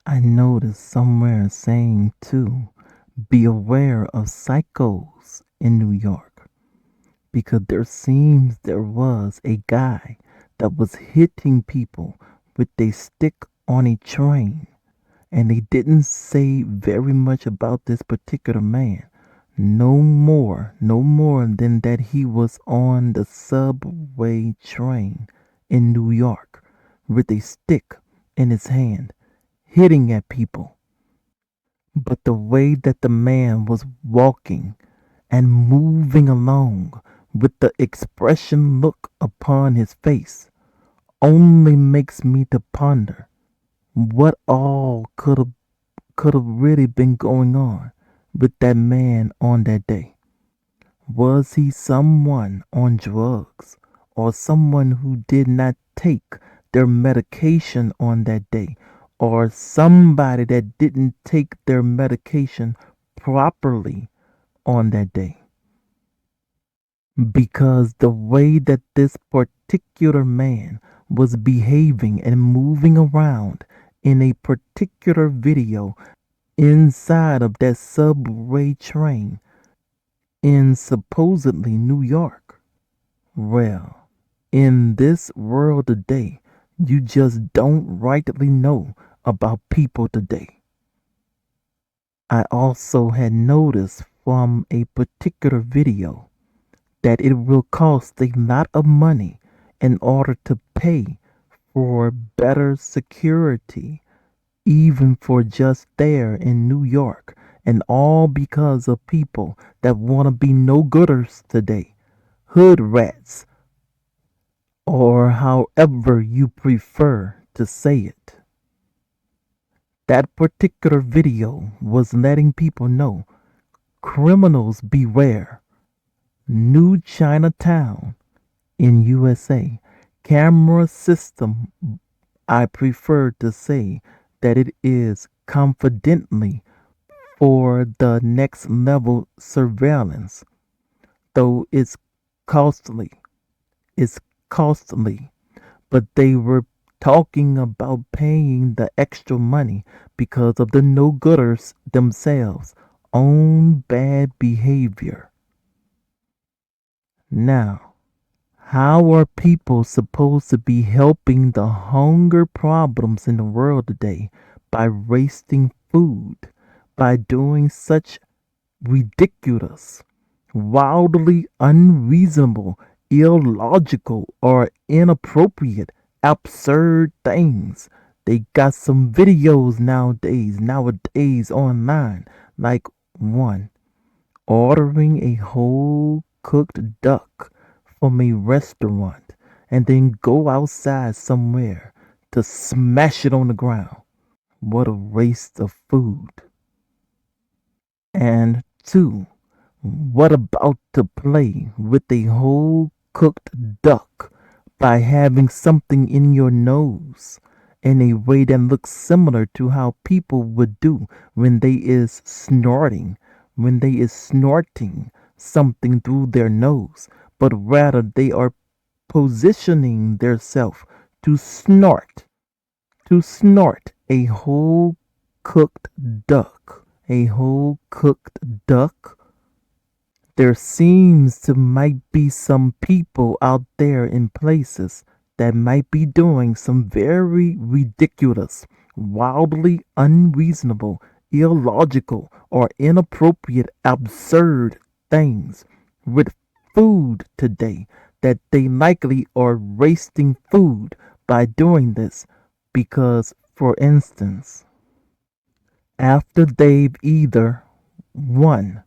I noticed somewhere saying too, be aware of psychos in New York because there was a guy that was hitting people with a stick on a train, and they didn't say very much about this particular man. No more than that he was on the subway train in New York with a stick in his hand, hitting at people. But the way that the man was walking and moving along with the expression look upon his face only makes me to ponder what all could have really been going on with that man on that day. Was he someone on drugs or someone who did not take their medication on that day or somebody that didn't take their medication properly on that day? Because the way that this particular man was behaving and moving around in a particular video inside of that subway train in supposedly New York. Well, in this world today, you just don't rightly know about people today. I also had noticed from a particular video that it will cost a lot of money in order to pay for better security, even for just there in New York, and all because of people that want to be no gooders today, hood rats, or however you prefer to say it. That particular video was letting people know criminals beware. New Chinatown in USA. Camera system, I prefer to say that it is confidently for the next level surveillance, though costly. It's costly, but they were talking about paying the extra money because of the no gooders themselves own bad behavior. Now, how are people supposed to be helping the hunger problems in the world today by wasting food, by doing such ridiculous, wildly unreasonable, illogical, or inappropriate, absurd things? They got some videos nowadays online, like one ordering a whole cooked duck from a restaurant and then go outside somewhere to smash it on the ground. What a waste of food. And two, what about to play with a whole cooked duck by having something in your nose in a way that looks similar to how people would do when they is snorting something through their nose, but rather they are positioning themselves to snort, to snort a whole cooked duck, a whole cooked duck. There seems to might be some people out there in places that might be doing some very ridiculous, wildly unreasonable, illogical, or inappropriate, absurd things with food today that they likely are wasting food by doing this because, for instance, after they've either one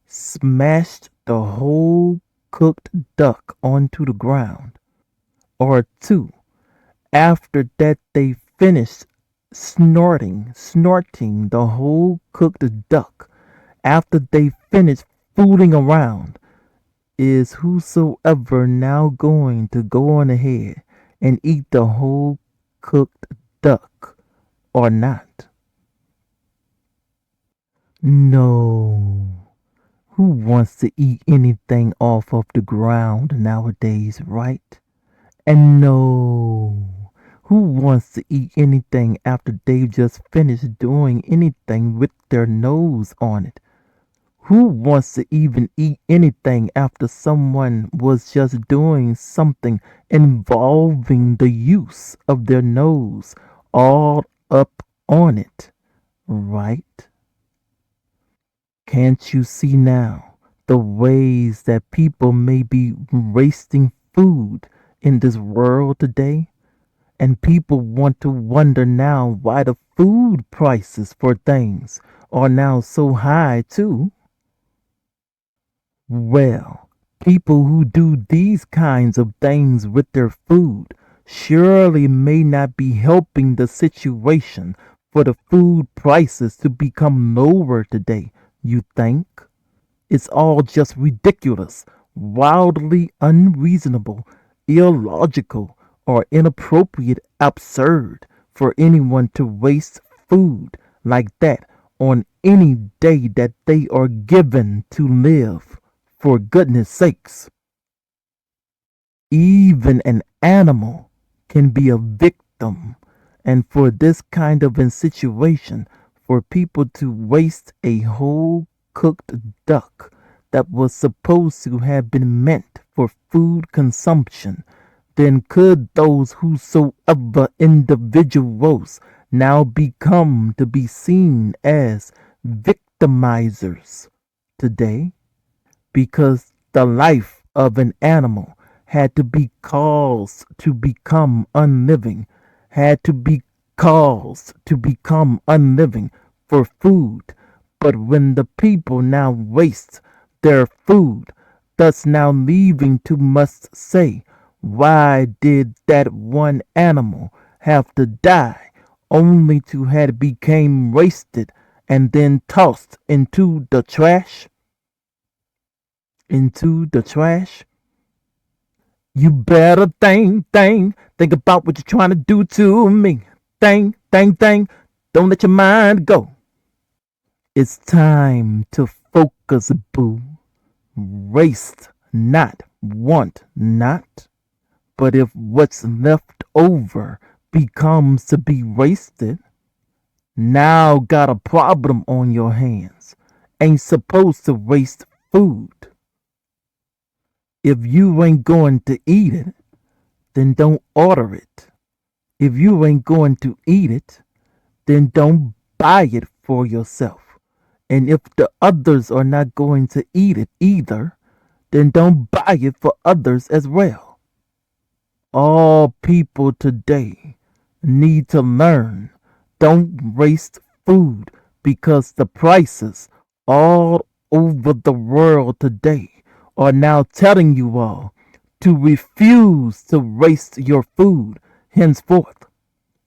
smashed the whole cooked duck onto the ground, or two, after that they finished snorting the whole cooked duck, after they finished fooling around, is whosoever now going to go on ahead and eat the whole cooked duck or not? No. Who wants to eat anything off of the ground nowadays, right? And no, Who wants to eat anything after they've just finished doing anything with their nose on it? Who wants to even eat anything after someone was just doing something involving the use of their nose all up on it, right? Can't you see now the ways that people may be wasting food in this world today? And people want to wonder now why the food prices for things are now so high, too. Well, people who do these kinds of things with their food surely may not be helping the situation for the food prices to become lower today, you think? It's all just ridiculous, wildly unreasonable, illogical, or inappropriate, absurd for anyone to waste food like that on any day that they are given to live. For goodness sakes, even an animal can be a victim. And for this kind of a situation, for people to waste a whole cooked duck that was supposed to have been meant for food consumption, then could those whosoever individuals now become to be seen as victimizers today? Because the life of an animal had to be caused to become unliving, had to be caused to become unliving for food. But when the people now waste their food, thus now leaving to must say, why did that one animal have to die only to have became wasted and then tossed into the trash? Into the trash. You better think about what you're trying to do to me. Think. Don't let your mind go. It's time to focus, boo. Waste not, want not. But if what's left over becomes to be wasted, now got a problem on your hands. Ain't supposed to waste food. If you ain't going to eat it, then don't order it. If you ain't going to eat it, then don't buy it for yourself. And if the others are not going to eat it either, then don't buy it for others as well. All people today need to learn, don't waste food, because the prices all over the world today are now telling you all to refuse to waste your food henceforth.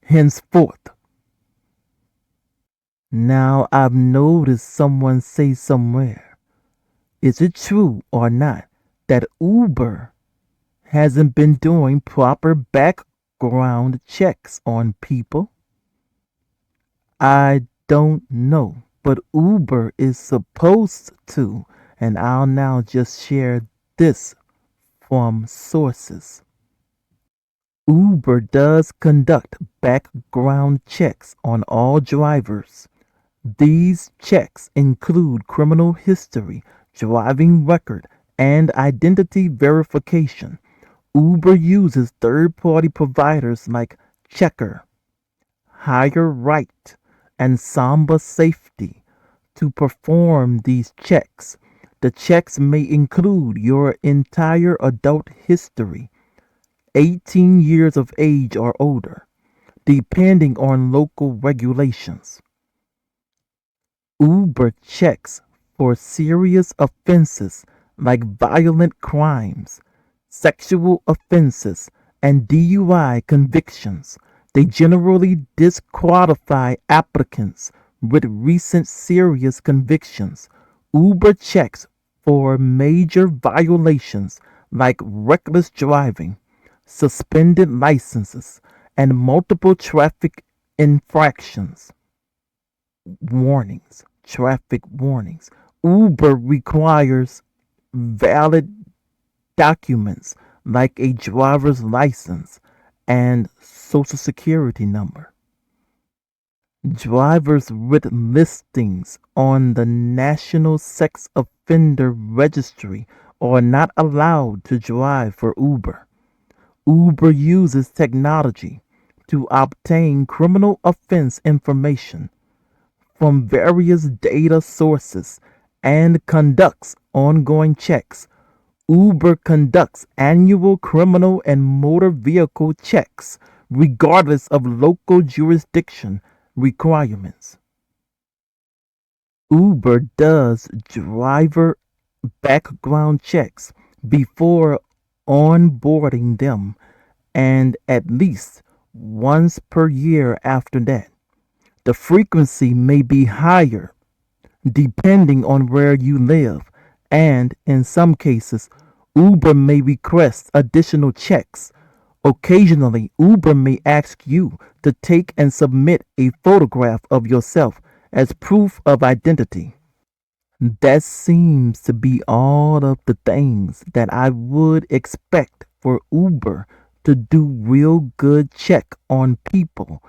Henceforth. Now I've noticed someone say somewhere, is it true or not that Uber hasn't been doing proper background checks on people? I don't know, but Uber is supposed to, and I'll now just share this from sources. Uber does conduct background checks on all drivers. These checks include criminal history, driving record, and identity verification. Uber uses third-party providers like Checker, Higher Right, and Samba Safety to perform these checks. The checks may include your entire adult history, 18 years of age or older, depending on local regulations. Uber checks for serious offenses like violent crimes, sexual offenses, and DUI convictions. They generally disqualify applicants with recent serious convictions. Uber checks for major violations like reckless driving, suspended licenses, and multiple traffic infractions. Warnings, traffic warnings. Uber requires valid documents like a driver's license and social security number. Drivers with listings on the National Sex Offender Registry are not allowed to drive for Uber. Uber uses technology to obtain criminal offense information from various data sources and conducts ongoing checks. Uber conducts annual criminal and motor vehicle checks regardless of local jurisdiction requirements. Uber does driver background checks before onboarding them and at least once per year after that. The frequency may be higher depending on where you live, and in some cases, Uber may request additional checks. Occasionally, Uber may ask you to take and submit a photograph of yourself as proof of identity. That seems to be all of the things that I would expect for Uber to do real good check on people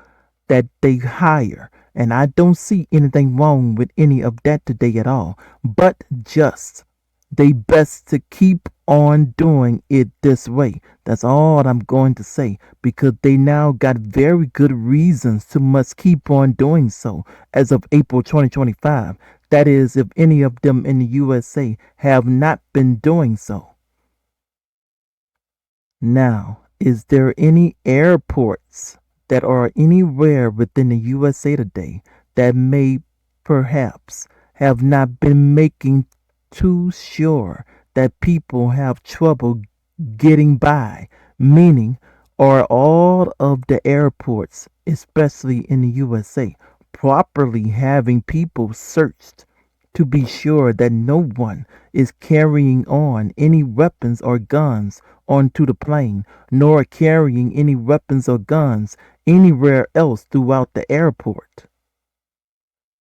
that they hire. And I don't see anything wrong with any of that today at all. But just they best to keep on doing it this way. That's all I'm going to say because they now got very good reasons to must keep on doing so as of April 2025. That is, if any of them in the USA have not been doing so. Now, is there any airports that are anywhere within the USA today that may perhaps have not been making too sure that people have trouble getting by? Meaning, are all of the airports, especially in the USA, properly having people searched to be sure that no one is carrying on any weapons or guns onto the plane, nor carrying any weapons or guns anywhere else throughout the airport?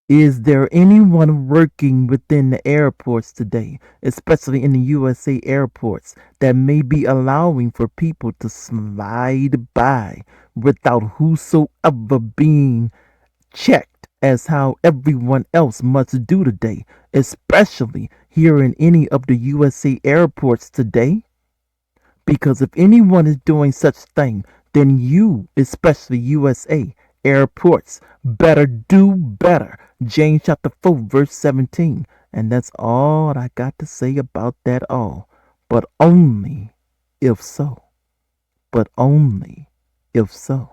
Is there anyone working within the airports today, especially in the USA airports, that may be allowing for people to slide by without whosoever being checked as how everyone else must do today, especially here in any of the USA airports today? Because if anyone is doing such thing, then you, especially USA airports, better do better. James chapter 4, verse 17. And that's all I got to say about that all. But only if so. But only if so.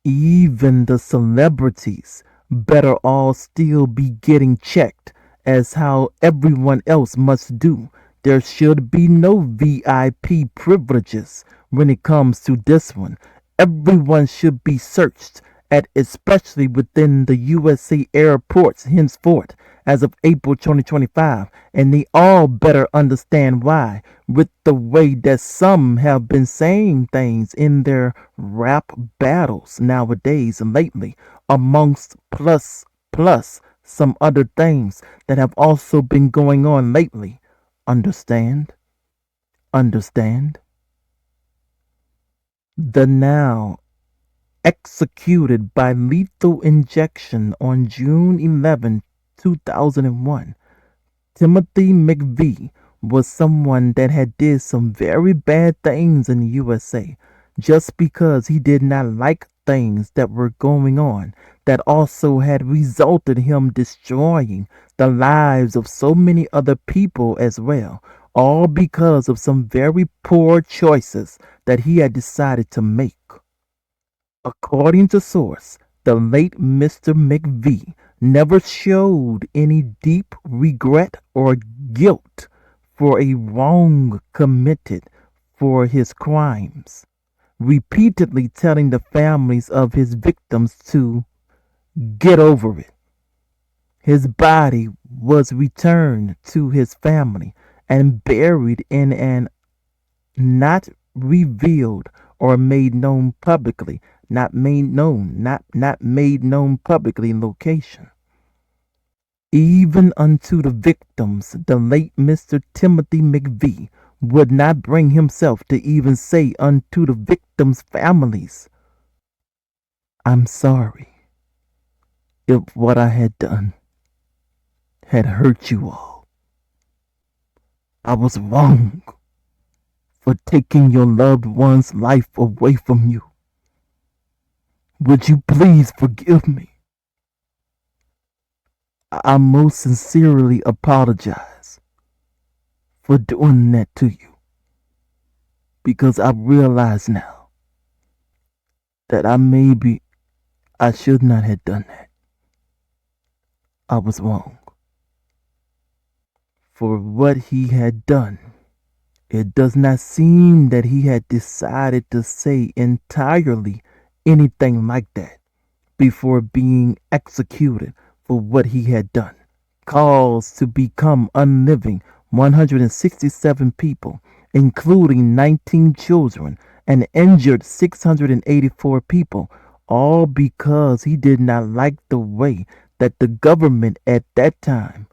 Even the celebrities better all still be getting checked as how everyone else must do. There should be no VIP privileges when it comes to this one. Everyone should be searched at, especially within the USA airports henceforth as of April 2025, and they all better understand why, with the way that some have been saying things in their rap battles nowadays and lately, amongst plus some other things that have also been going on lately. Understand? Understand? The now executed by lethal injection on June 11, 2001. Timothy McVeigh was someone that had did some very bad things in the USA just because he did not like things that were going on that also had resulted him destroying the lives of so many other people as well, all because of some very poor choices that he had decided to make. According to source, the late Mr. McVie never showed any deep regret or guilt for a wrong committed for his crimes, repeatedly telling the families of his victims to get over it. His body was returned to his family and buried in an not revealed or made known publicly, not made known publicly location. Even unto the victims, the late Mr. Timothy McVie would not bring himself to even say unto the victims' families, I'm sorry if what I had done had hurt you all. I was wrong for taking your loved one's life away from you. Would you please forgive me? I most sincerely apologize for doing that to you because I realize now that I should not have done that. I was wrong. For what he had done, it does not seem that he had decided to say entirely anything like that before being executed for what he had done. Caused to become unliving 167 people, including 19 children, and injured 684 people, all because he did not like the way that the government at that time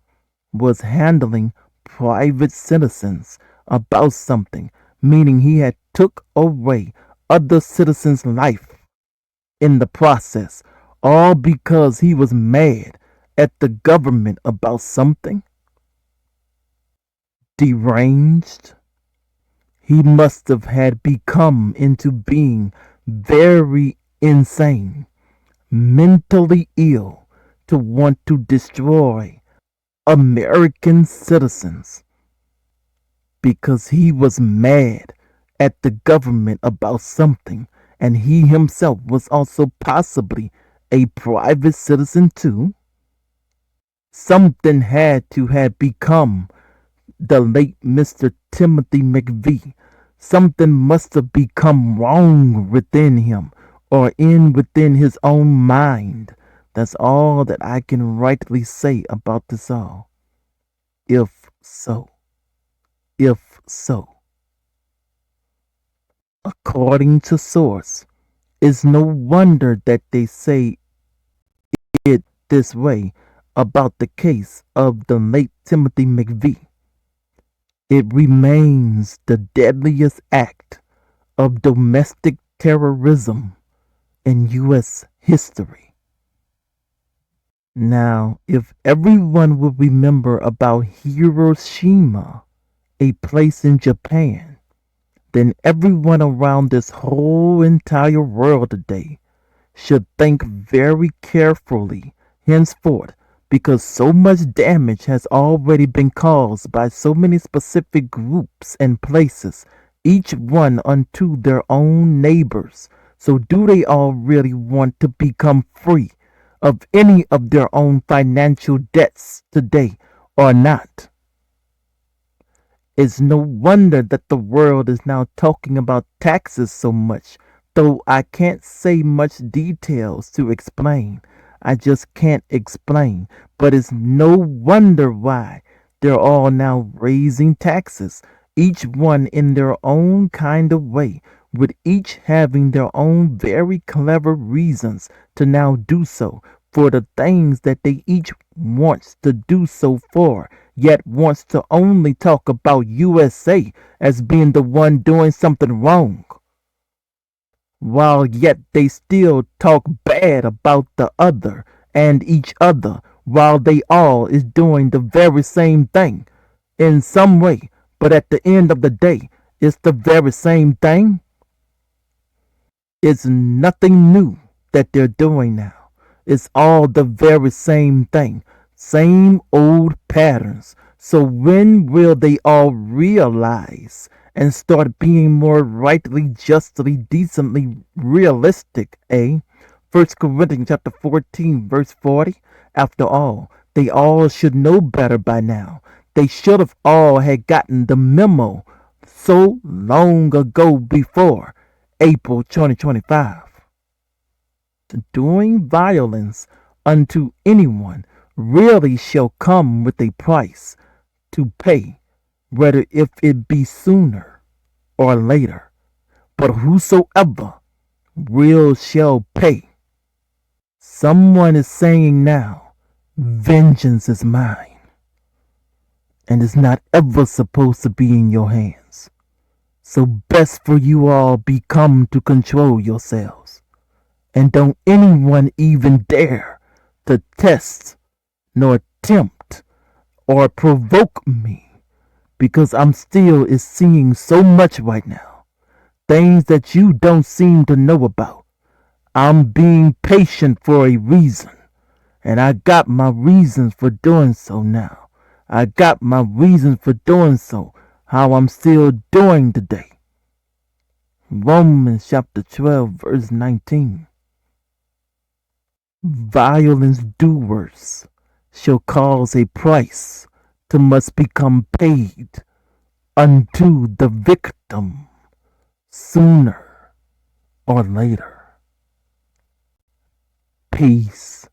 was handling private citizens about something, meaning he had took away other citizens' life in the process, all because he was mad at the government about something? Deranged? He must have had become into being very insane, mentally ill, to want to destroy American citizens because he was mad at the government about something, and he himself was also possibly a private citizen too. Something had to have become the late Mr. Timothy McVeigh. Something must have become wrong within him or within his own mind. That's all that I can rightly say about this all. If so, if so. According to source, it's no wonder that they say it this way about the case of the late Timothy McVeigh. It remains the deadliest act of domestic terrorism in U.S. history. Now, if everyone would remember about Hiroshima, a place in Japan, then everyone around this whole entire world today should think very carefully henceforth, because so much damage has already been caused by so many specific groups and places, each one unto their own neighbors. So do they all really want to become free of any of their own financial debts today or not? It's no wonder that the world is now talking about taxes so much, though I can't say much details to explain. I just can't explain. But it's no wonder why they're all now raising taxes, each one in their own kind of way, with each having their own very clever reasons to now do so for the things that they each wants to do so for, yet wants to only talk about USA as being the one doing something wrong, while yet they still talk bad about the other and each other, while they all is doing the very same thing in some way, but at the end of the day, it's the very same thing. It's nothing new that they're doing now. It's all the very same thing, same old patterns. So when will they all realize and start being more rightly, justly, decently realistic, eh? 1 Corinthians chapter 14, verse 40. After all, they all should know better by now. They should have all had gotten the memo so long ago before April 2025. Doing violence unto anyone really shall come with a price to pay, whether if it be sooner or later. But whosoever will shall pay. Someone is saying now, vengeance is mine. and it's not ever supposed to be in your hands. So best for you all become to control yourselves. And don't anyone even dare to test nor tempt or provoke me, because I'm still is seeing so much right now. Things that you don't seem to know about. I'm being patient for a reason. And I got my reasons for doing so now. I got my reasons for doing so. How I'm still doing today. Romans chapter 12 verse 19. Violence doers shall cause a price to must become paid unto the victim sooner or later. Peace.